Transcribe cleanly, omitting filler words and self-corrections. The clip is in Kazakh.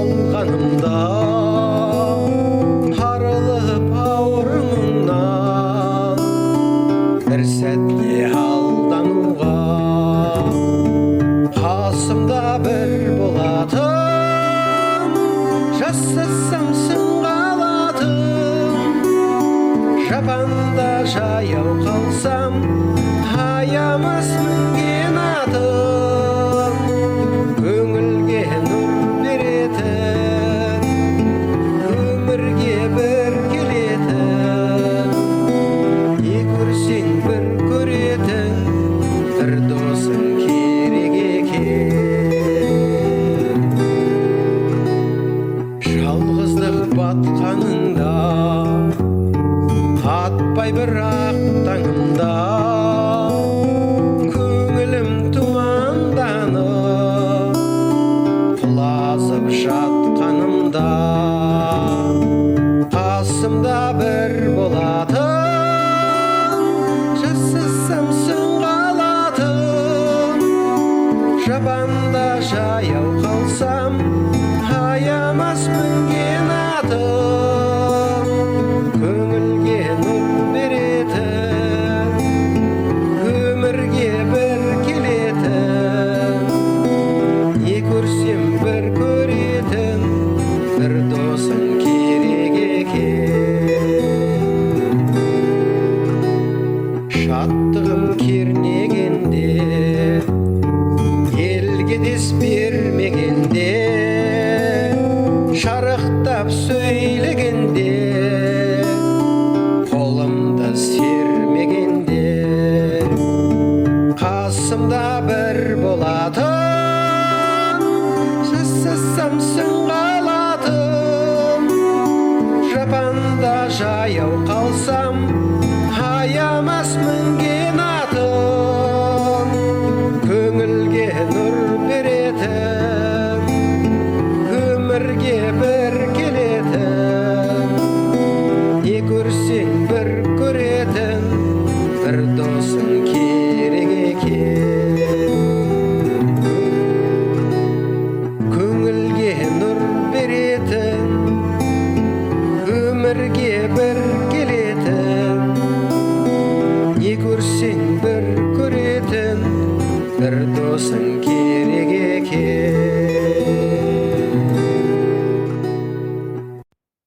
қалғанымда арылып ауырыңнан бір сәтке алдануға қасымда бір болатын жасасам сынға алатын жапанда жаяу қалсам аямас мінген атым көңілге нұр беретін өмірге бір келетін не көрсең бір көретін бір досың керек екен. Жалғыздық батқаныңда атпай бірақ таңымда көңілім тұманданып құлазып жатқанымда қасымда бір болатын жасасам сынға алатын жапанда жаяу қалсам аямас мінген атым көңілге нұр беретін өмірге бір келетін не көрсем бір көретін бір досың керек екен. Шаттығым кернегенде елге дес бермегенде шарықтап сөйлегенде қолымды сермегенде қасымда бір болатын жасасам сынға алатын жапанда жаяу қалсам аямас мінген атым көңілге нұр беретін өмірге бір